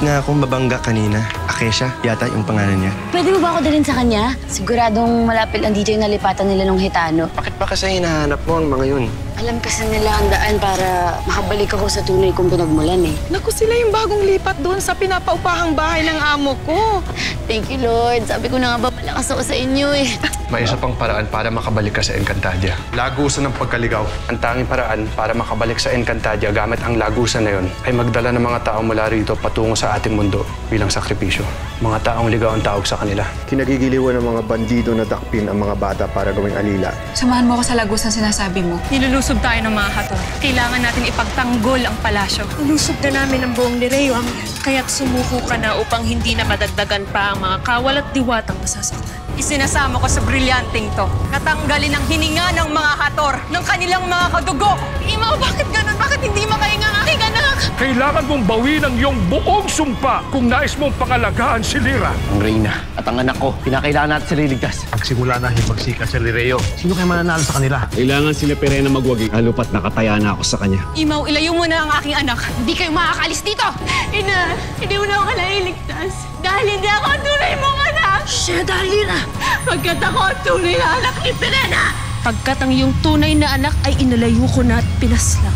nga akong mabangga kanina. Akesha, yata yung pangalan niya. Pwede mo ba ako dalhin sa kanya? Siguradong malapit lang dito yung nalipatan nila ng Hitano. Bakit ba kasi hinahanap mo ang mga yun? Alam kasi nila ang daan para makabalik ako sa tunay kong pinagmulan eh. Naku, sila yung bagong lipat doon sa pinapaupahang bahay ng amo ko. Thank you, Lord. Sabi ko na nga ba malakas ako sa inyo eh. May isa pang paraan para makabalik ka sa Encantadia. Lagusan ng pagkaligaw. Ang tanging paraan para makabalik sa Encantadia gamit ang lagusan na yon ay magdala ng mga tao mula rito patungo sa ating mundo bilang sakripisyo. Mga taong ligaw ang tawag sa kanila. Kinagigiliwan ng mga bandido na dakpin ang mga bata para gawing alila. Samahan mo ako sa lagusan sinasabi mo. Nilulusob tayo ng mga hato. Kailangan natin ipagtanggol ang palasyo. Nilusob na namin ang buong Lireo, kaya't sumuko ka na upang hindi na madagdagan pa ang mga kawal at diwatang masasaktan. Isinasama ko sa brilyanteng to. Katanggalin ang hininga ng mga hator, ng kanilang mga kadugo. Imaw, bakit ganun? Bakit hindi makahinga ang aking anak? Kailangan mong bawin ang iyong buong sumpa kung nais mong pangalagaan si Lyra. Ang Reyna at ang anak ko, pinakailangan natin sila iligtas. Pagsimula na hipagsikat sa Lireo. Sino kayo mananalo sa kanila? Kailangan sila Perena magwagi. Lalo pat nakataya na ako sa kanya. Imaw, ilayo mo na ang aking anak. Hindi kayo makakalis dito! Ina, hindi mo na ako nailigtas. Dahil hindi ako ang tunay mong anak. Siya dahil na! Pagkat ako ang tunay na anak ni Perena. Pagkat ang iyong tunay na anak ay inalayo ko na at pinaslang.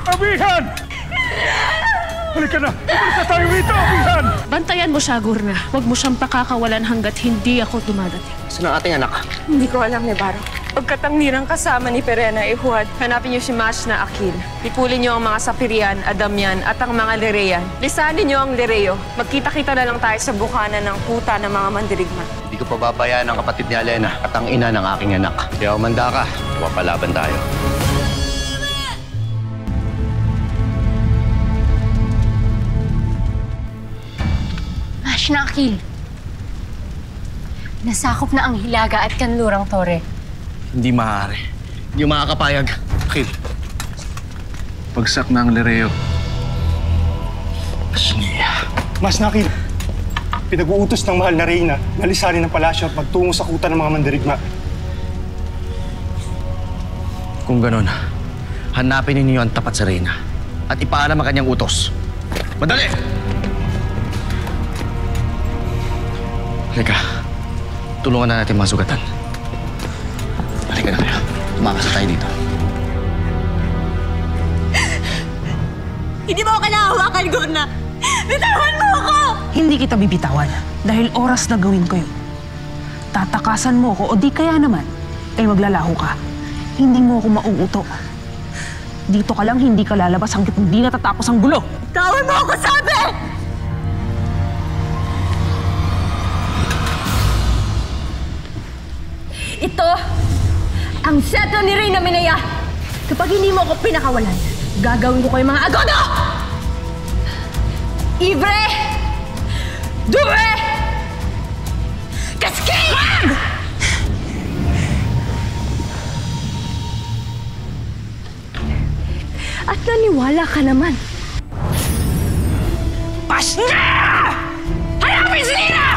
Abihan! Halika na! Halika tayo rito, Abihan! Bantayan mo siya, Gurna. Huwag mo siyang pakakawalan hanggat hindi ako dumadating. Saan ang ating anak? Hindi ko alam, Nebaro. Pagkat ang nirang kasama ni Perena ay Huwad, hanapin niyo si Mash na Akil. Pipulin niyo ang mga Sapirian, Adamian at ang mga Lirean. Lisanin niyo ang Lireo. Magkita-kita na lang tayo sa bukana ng kuta ng mga mandirigma. Hindi ko pababayaan ang kapatid ni Alena at ang ina ng aking anak. Kaya umanda ka, papalaban tayo. Mash na Akil. Nasakop na ang Hilaga at Kanlurang Torre. Hindi maaari. Hindi makakapayag. Akil. Pagsak na ang Lireo. Mas nakil, pinag-uutos ng mahal na Reyna na lisanin ng palasyo at magtungo sa kuta ng mga mandirigma. Kung ganun, hanapin ninyo ang tapat sa Reyna at ipaalam ang kanyang utos. Madali! Halika, tulungan na natin mga sugatan. Halika na kayo. Tumakas tayo dito. Hindi mo ako kailangan, Gurna! Bitawan mo ako! Hindi kita bibitawan dahil oras na gawin ko yun. Tatakasan mo ko o di kaya naman ay maglalaho ka. Hindi mo ako mauuto. Dito ka lang, hindi ka lalabas hanggat hindi natatapos ang gulo. Tawan mo ako, sabi! Ito ang setro ni Reyna Menea. Kapag hindi mo ako pinakawalan, gagawin ko kayo mga agono! Ibre! Dure! Kaskig! At naniwala ka naman. Pas na! Hanapin si Nina!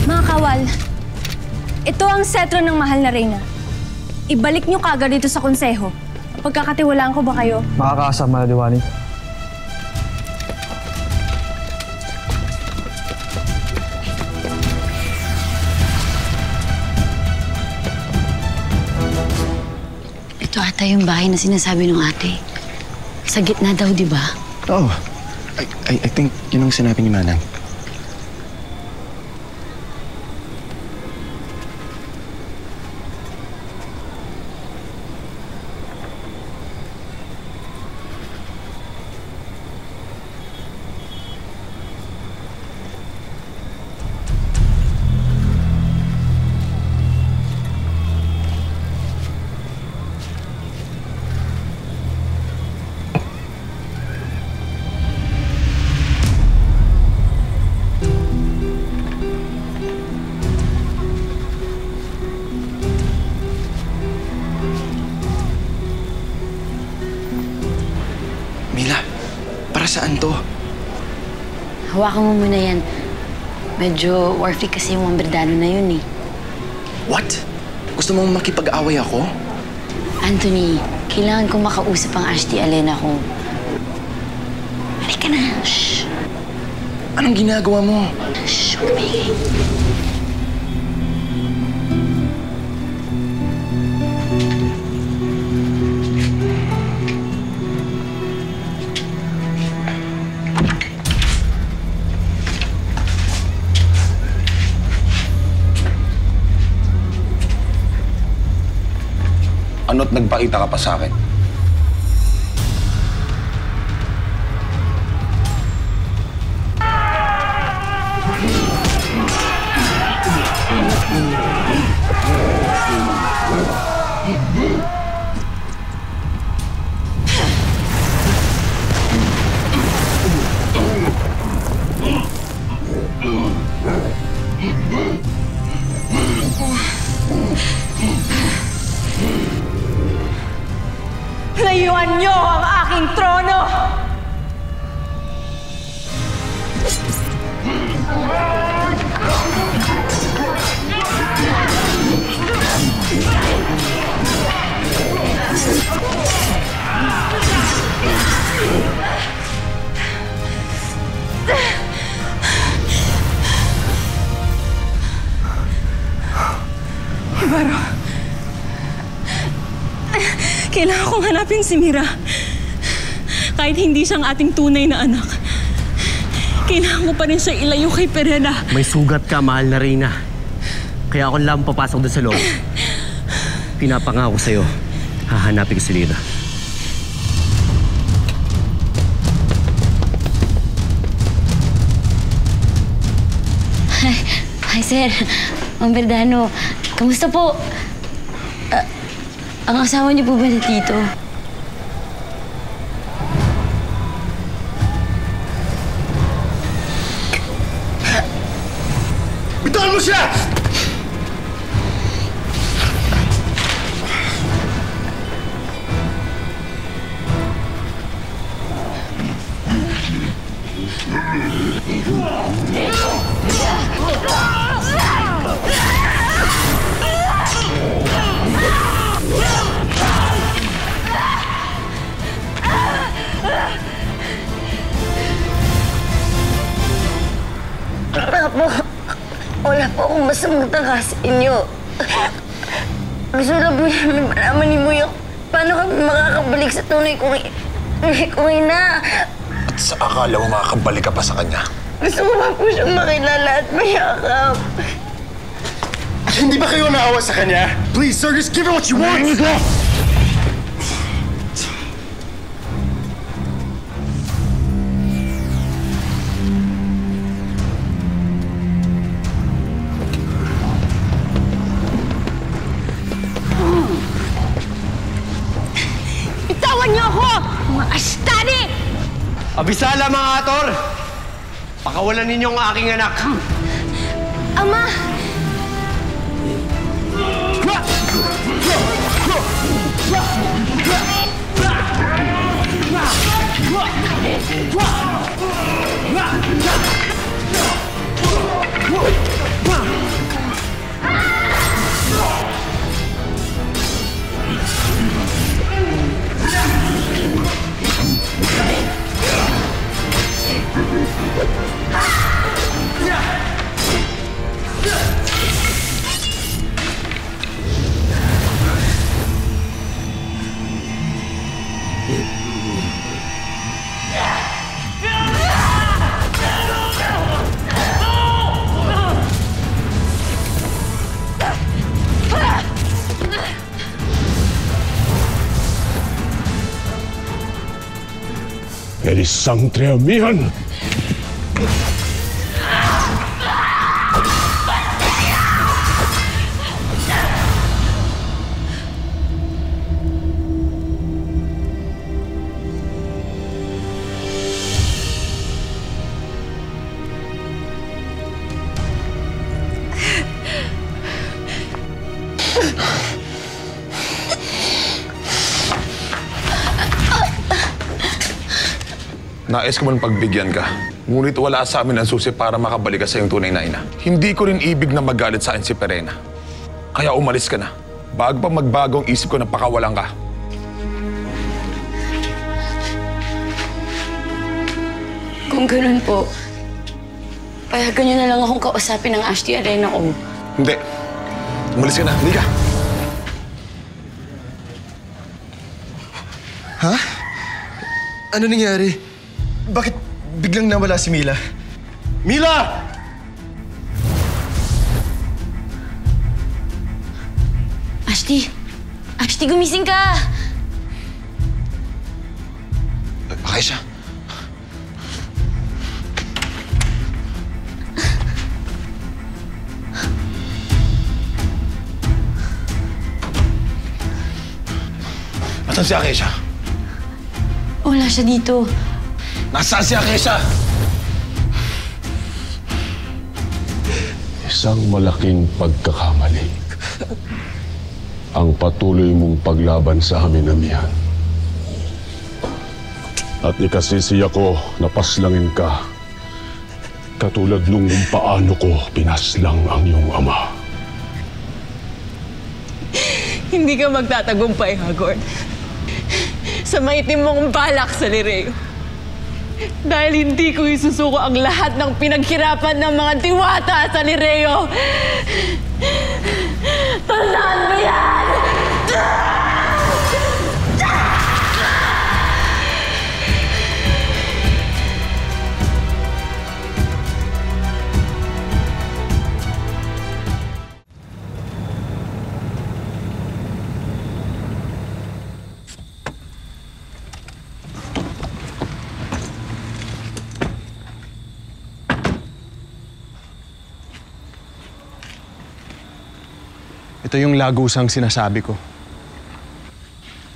Mga kawal, ito ang setro ng mahal na Reyna. Ibalik niyo kagad dito sa konseho. Pagkakatiwalaan ko ba kayo? Makakasama na, Diwani. Ito ata yung bahay na sinasabi ng ate. Sa gitna daw, di ba? Oh, I think yun ang sinabi ni Manang. Mila, para saan to? Hawakan mo muna yan. Medyo worthy kasi yung Wamberdano na yun eh. What? Gusto mong makipag-away ako? Anthony, kailangan kong makausap ang Ashley Alena ko. Halika na. Shh. Anong ginagawa mo? Shh, huwag maingay. Ano't nagpakita ka pa sa akin? Layuan niyo ang aking trono! Ibaro. Kailangan kong hanapin si Mira. Kahit hindi siyang ating tunay na anak. Kailangan ko pa rin siya ilayo kay Perena. May sugat ka, mahal na Reyna. Kaya ako lang papasok doon sa loob. Pinapangako sa'yo, hahanapin ko si Lida. Hi, sir. Ang Verdano. Kamusta po? Ang asawa niyo po ba na dito? Bitawan mo siya! Wala po akong masamang tanga sa inyo. Gusto na po namin malaman ni Muyo paano kami makakabalik sa tunay kong ina. At sa akala mo makakabalik ka pa sa kanya? Gusto ko pa po siyang makilala at mayakap. Hindi ba kayo naawa sa kanya? Please, sir, just give her what you want! Bitawan niyo ako! Mga astani! Abisala, mga ator! Pakawalan ninyo ang aking anak. Ama! Eres sangre amihan! Nais ko man pagbigyan ka. Ngunit wala sa amin ang susi para makabalik ka sa iyong tunay na ina. Hindi ko rin ibig na magalit sa akin si Perena. Kaya umalis ka na. Bago pa magbago ang isip ko na pakawalan ka. Kung ganun po, payagan niyo na lang akong kausapin ng Ashley Arena ko. Hindi. Umalis ka na. Hindi ka. Ha? Ano nangyari? Bakit biglang nawala si Mila? Mila! Ashley! Ashley, gumising ka! Aisha. Nasaan si Akesha? Wala siya dito. Nasaan si Akesha? Isang malaking pagkakamali ang patuloy mong paglaban sa amin, Amihan. At ikasisiya ko na paslangin ka katulad nung paano ko pinaslang ang iyong ama. Hindi ka magtatagumpay, Hagorn. Sa maitim mong balak sa Lireo. Dahil hindi ko isusuko ang lahat ng pinaghirapan ng mga diwata sa Lireo. Tandaan mo yan! Ito yung lagusang sinasabi ko.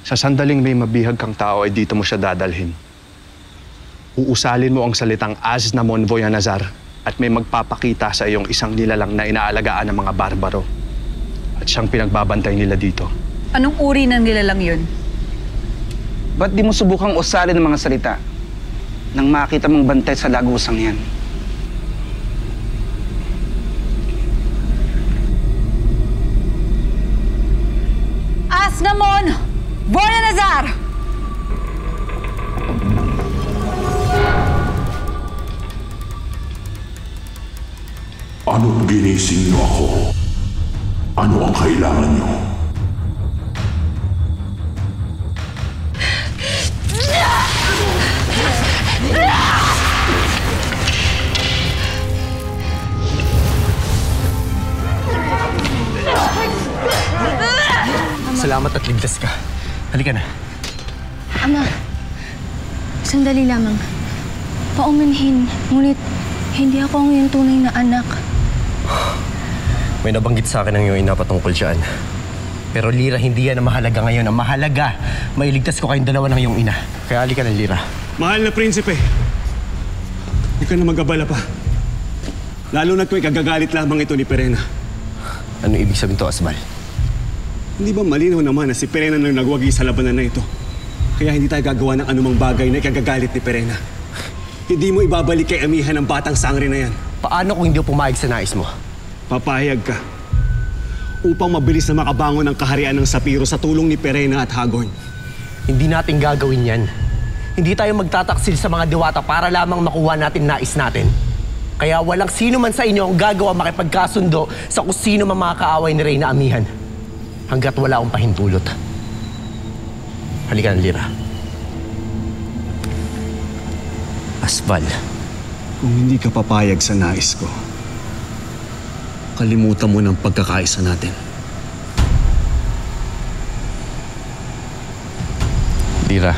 Sa sandaling may mabihag kang tao ay dito mo siya dadalhin. Uusalin mo ang salitang Aznamon Voyanazar at may magpapakita sa iyong isang nilalang na inaalagaan ng mga barbaro. At siyang pinagbabantay nila dito. Anong uri ng nilalang yun? Ba't di mo subukang usalin ng mga salita nang makita mong bantay sa lagusang yan? Aznamon Voyanazar! Ano't ginising niyo ako? Ano ang kailangan niyo? Salamat at ligtas ka. Halika na. Ama, sandali lamang. Paumanhin, ngunit hindi ako ang iyong tunay na anak. May nabanggit sa akin ng iyong ina patungkol dyan. Pero Lira, hindi yan ang mahalaga ngayon. Ang mahalaga, mailigtas ko kayong dalawa ng iyong ina. Kaya halika na, Lira. Mahal na prinsipe, huwag ka na mag-abala pa. Lalo na't may kagagalit lamang ito ni Perena. Ano ibig sabihin to, Asbal? Hindi ba malinaw naman na si Perena nang nagwagi sa labanan na ito? Kaya hindi tayo gagawa ng anumang bagay na ikagagalit ni Perena. Hindi mo ibabalik kay Amihan ang batang sangre na yan. Paano kung hindi pumayag sa nais mo? Papahayag ka. Upang mabilis na makabangon ang kaharian ng Sapiro sa tulong ni Perena at Hagorn. Hindi natin gagawin yan. Hindi tayo magtataksil sa mga diwata para lamang makuha natin nais natin. Kaya walang sino man sa inyo ang gagawa makipagkasundo sa kung sino man mga kaaway ni Reyna Amihan. Hanggat wala akong pahintulot. Halika na, Lira. Asbal. Kung hindi ka papayag sa nais ko, kalimutan mo ng pagkakaisa natin. Lira.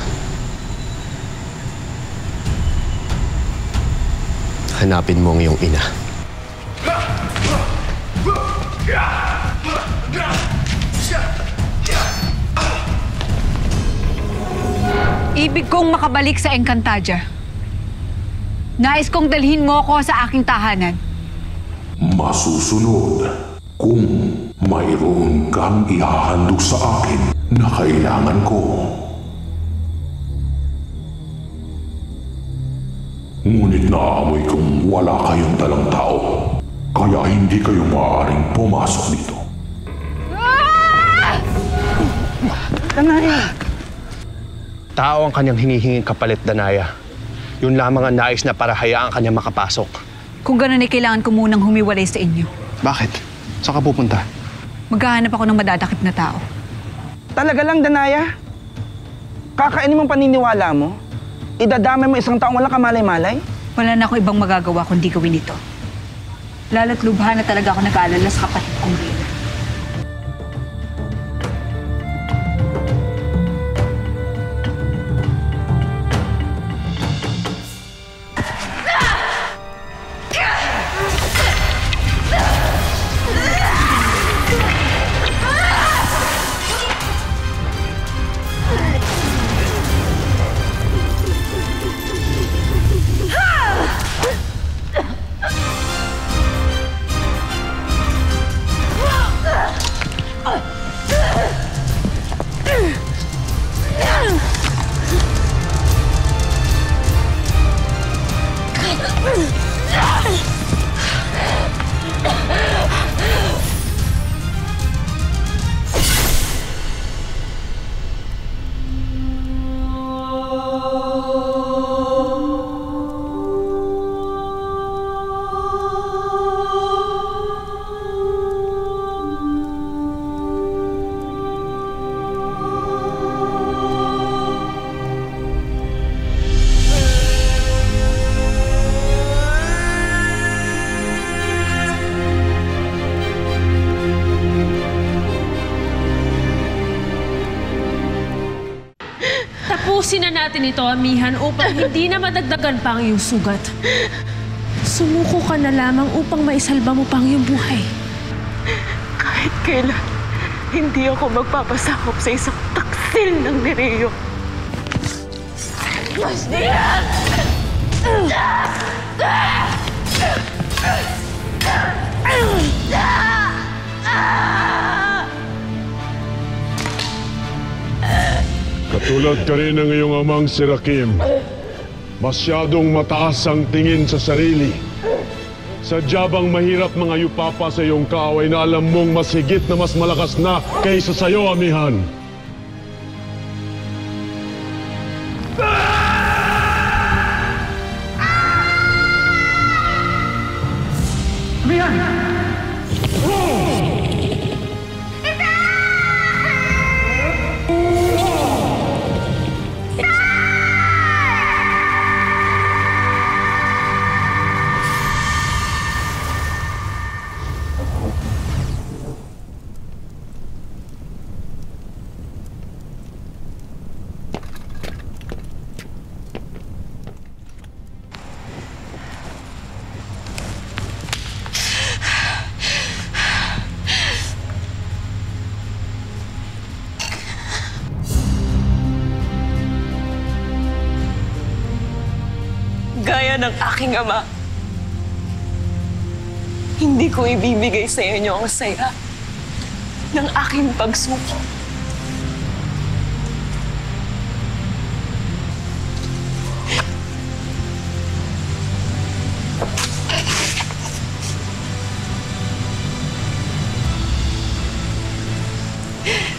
Hanapin mo ang iyong ina. Ibig kong makabalik sa Encantadia. Nais kong dalhin mo ko sa aking tahanan. Masusunod kung mayroon kang ihahandog sa akin na kailangan ko. Ngunit naaamoy kong wala kayong dalang tao, kaya hindi kayo maaaring pumasok dito. Ah! Danaya! Tao ang kanyang hinihinging kapalit, Danaya. Yun lamang ang nais na para hayaan kanya makapasok. Kung ganun ay kailangan ko munang humiwalay sa inyo. Bakit? Saan ka pupunta? Maghahanap ako ng madadakip na tao. Talaga lang, Danaya? Kakainin mong paniniwala mo? Idadamay mo isang taong walang kamalay-malay? Wala na ako ibang magagawa kundi gawin ito. Lalo't lubha na talaga ako nag-aalala sa kapatid kong Reyna. Tapusin na natin ito, amihan, upang hindi na madagdagan pa ang iyong sugat. Sumuko ka na lamang upang maisalba mo pa ang iyong buhay. Kahit kailan, hindi ako magpapasakop sa isang taksil ng Nereo. Basdian! Katulad ka rin ng iyong amang si Rakim. Masyadong mataas ang tingin sa sarili. Sadya bang mahirap mga yupapa sa iyong kaaway na alam mong mas higit na mas malakas na kaysa sa'yo, amihan? Gaya ng aking ama, hindi ko ibibigay sa inyo ang saya ng aking pagsuko.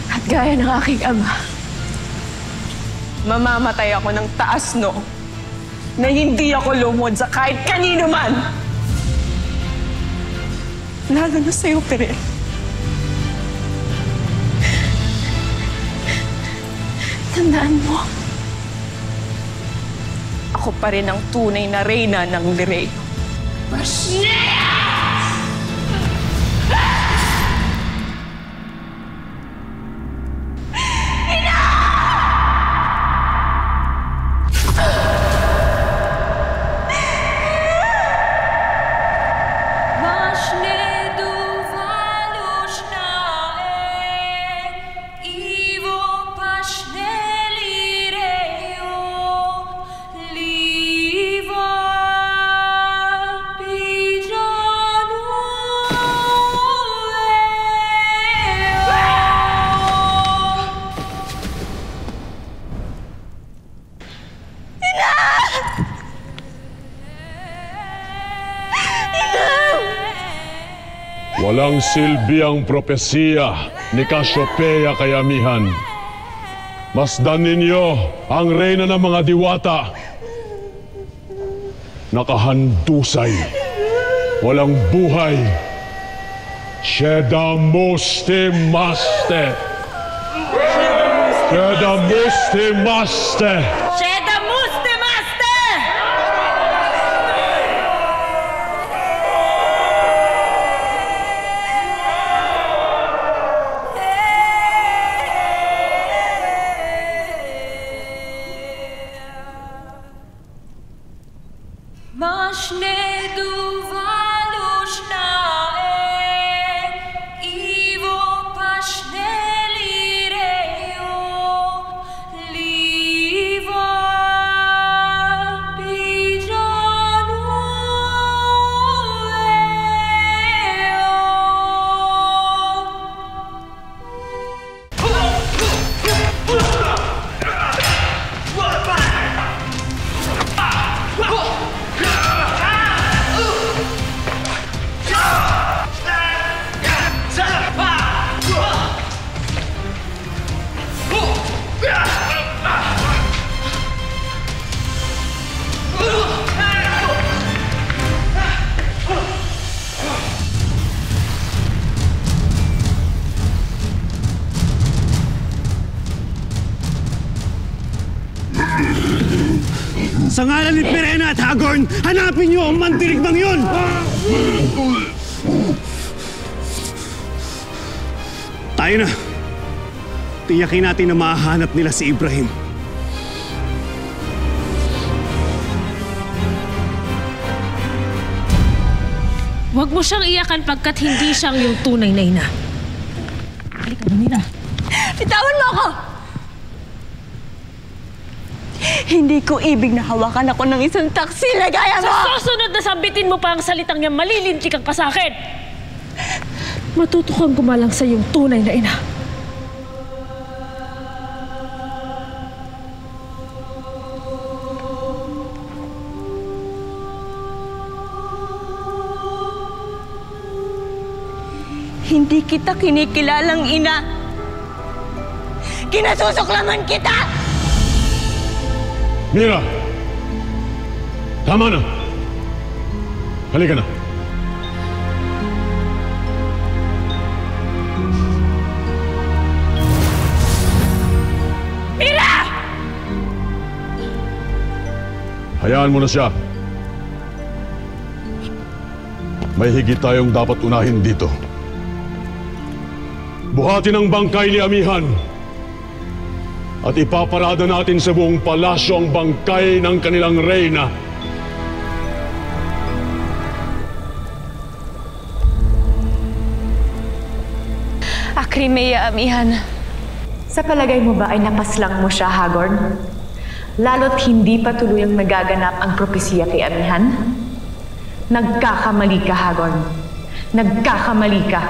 At gaya ng aking ama, mamamatay ako ng taas noo na hindi ako lumod sa kahit kanino man. Lalo na sa'yo, Perel. Tandaan mo, ako pa rin ang tunay na reyna ng Nereo. Bashnea! Walang silbi ang propesiya ni Cassiopeia kay amihan. Masdan ninyo ang reyna ng mga diwata. Nakahandusay, walang buhay. Sheda Muste Maste! Sheda Muste Maste! Sheda Muste Master! Sa ngalan ni Pirena at Hagorn, hanapin niyo ang mandirigmang yun! Tayo na. Tiyakin natin na mahanap nila si Ibrahim. Huwag mo siyang iyakan pagkat hindi siyang yung tunay na ina. Halika, Manila. Bitawan mo ako! Hindi ko ibig na hawakan ako ng isang taksi na gaya mo! Sa susunod na sambitin mo pa ang salitang niya, malilintik ka sa akin! Matuto kang gumalang sa iyong tunay na ina. Hindi kita kinikilalang ina. Kinasusuklaman kita! Mira! Tama na! Halika na. Mira! Hayaan mo na siya. May higit tayong dapat unahin dito. Buhatin ang bangkay ni Amihan. At ipaparada natin sa buong palasyo ang bangkay ng kanilang reyna. Akrimea, Amihan. Sa palagay mo ba ay napaslang mo siya, Hagorn? Lalo't hindi pa tuluyang nagaganap ang propesiya kay Amihan? Nagkakamali ka, Hagorn. Nagkakamali ka.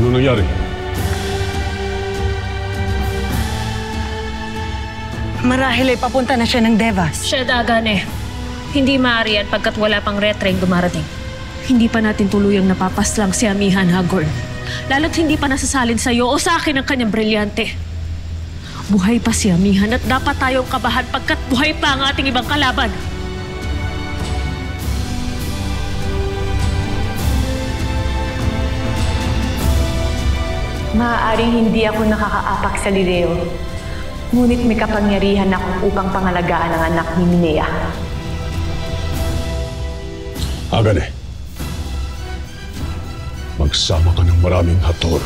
Ano nangyari? Marahil ay papunta na siya ng Devas. Sheda, Agane. Hindi maaari yan pagkat wala pang red train dumarating. Hindi pa natin tuluyang napapaslang si Amihan, Hagorn. Lalo't hindi pa nasasalin sa'yo o sa akin ang kanyang brilyante. Buhay pa si Amihan at dapat tayong kabahan pagkat buhay pa ang ating ibang kalaban. Maaaring hindi ako nakakaapak sa Lireo. Ngunit may kapangyarihan ako upang pangalagaan ang anak ni Minea. Agane. Magsama ka ng maraming hator.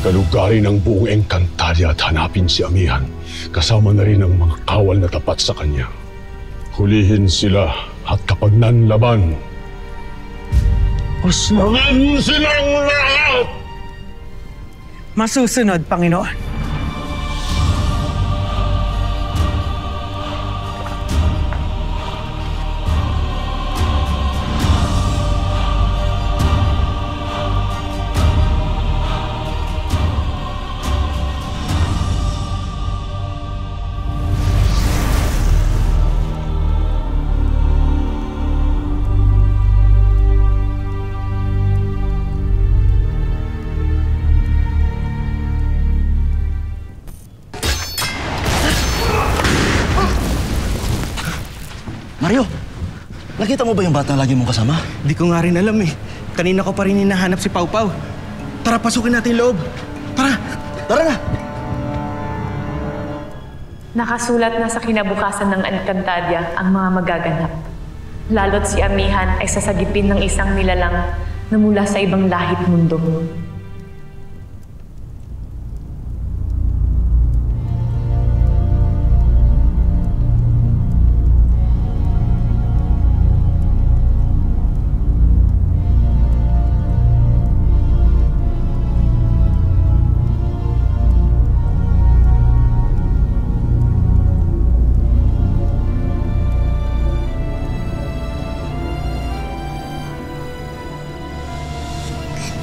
Kalugari ng buong Encantadia at hanapin si Amihan. Kasama na rin ang mga kawal na tapat sa kanya. Hulihin sila at kapag nanlaban, paslangin silang lahat! Masusunod, Panginoon. Nakita mo ba yung batang lagi mong kasama? Di ko nga rin alam eh. Kanina ko pa rin hinahanap si Pau Pau. Tara, pasukin natin yung loob. Tara! Tara na! Nakasulat na sa kinabukasan ng Encantadia ang mga magaganap. Lalo't si Amihan ay sasagipin ng isang nilalang na mula sa ibang lahit mundo.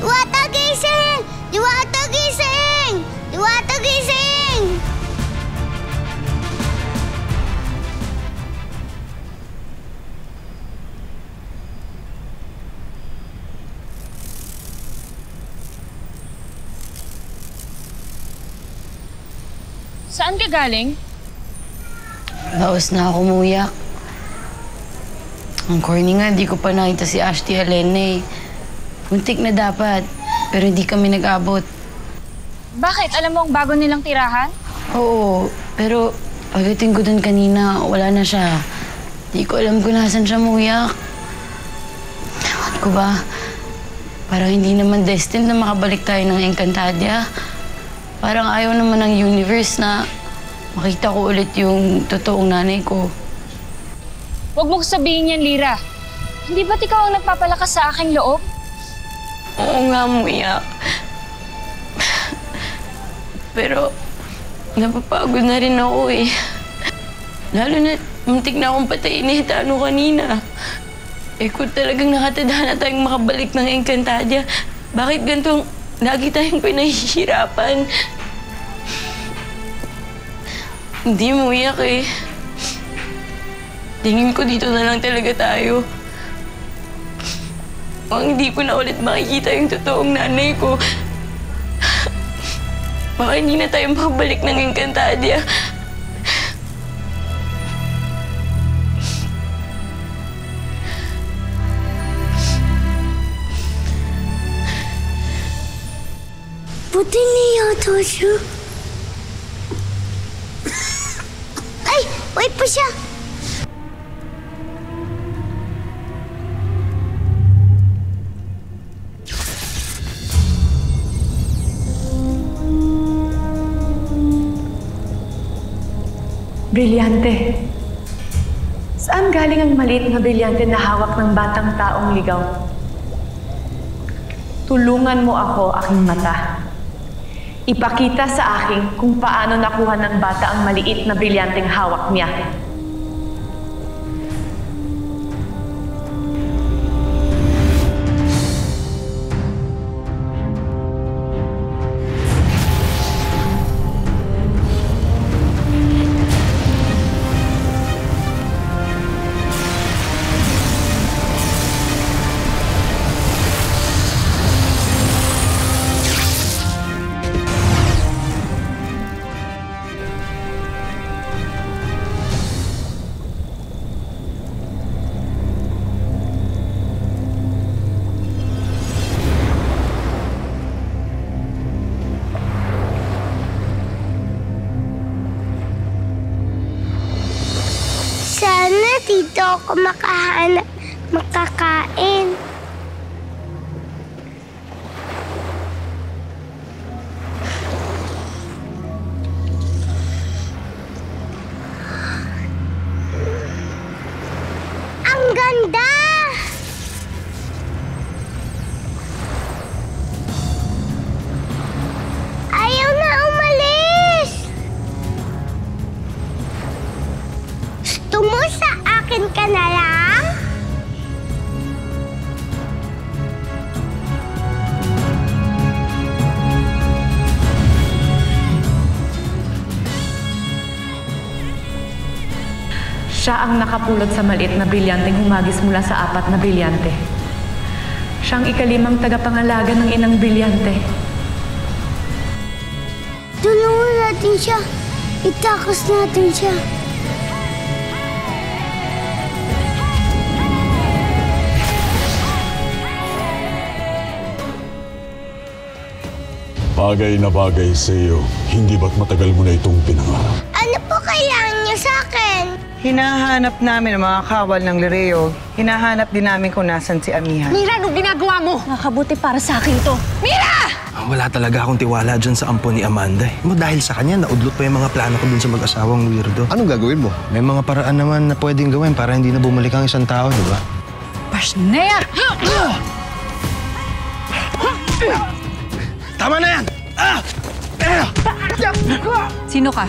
Diwata gising! Diwata gising! Diwata gising! Saan ka galing? Bawas na ako muyak. Ang corny nga, di ko pa nakita si Ashti Helene. Muntik na dapat, pero hindi kami nag-abot. Bakit? Alam mo ang bago nilang tirahan? Oo, pero pagdating ko dun kanina, wala na siya. Di ko alam kung nasan siya muyak. Ewan ko ba, parang hindi naman destined na makabalik tayo ng Encantadia. Parang ayaw naman ng universe na makita ko ulit yung totoong nanay ko. Huwag mong sabihin yan, Lyra. Hindi ba't ikaw ang nagpapalakas sa aking loob? Oo nga, muyak. Pero napapagod na rin ako eh. Lalo na muntik na akong patayin ni Hitano kanina. Eh kung talagang nakatadhana tayong makabalik ng Encantadia, bakit ganitong lagi tayong pinahihirapan? Hindi muyak eh. Tingin ko dito na lang talaga tayo. Mukhang hindi ko na ulit makikita yung totoong nanay ko. Baka hindi na tayo makabalik ng Encantadia. Buti niya, Toshu. Ay! Wait pa siya! Brilyante. Saan galing ang maliit na brilyante na hawak ng batang taong ligaw? Tulungan mo ako, aking mata. Ipakita sa akin kung paano nakuha ng bata ang maliit na brilyanteng hawak niya. Sana dito ako makakain. Ang ganda! Ayaw na umalis! Gusto mo sa akin ka na lang? Siya ang nakapulot sa maliit na brilyanteng humagis mula sa 4 na brilyante. Siya ang ikalimang tagapangalaga ng inang brilyante. Tulungan natin siya. Itakas natin siya. Bagay na bagay sa iyo. Hindi ba't matagal mo na itong pinangarap? Ano po kailangan niyo sa akin? Hinahanap namin ang mga kawal ng Lireo. Hinahanap din namin kung nasan si Amihan. Mira, anong ginagawa mo? Nakabuti para sa akin to. Mira! Wala talaga akong tiwala dyan sa ampon ni Amanda. Dahil sa kanya, naudlot pa yung mga plano ko dun sa mag-asawang weirdo. Anong gagawin mo? May mga paraan naman na pwedeng gawin para hindi na bumalik ang isang tao, di ba? Pasnea! Tama na yan! Sino ka?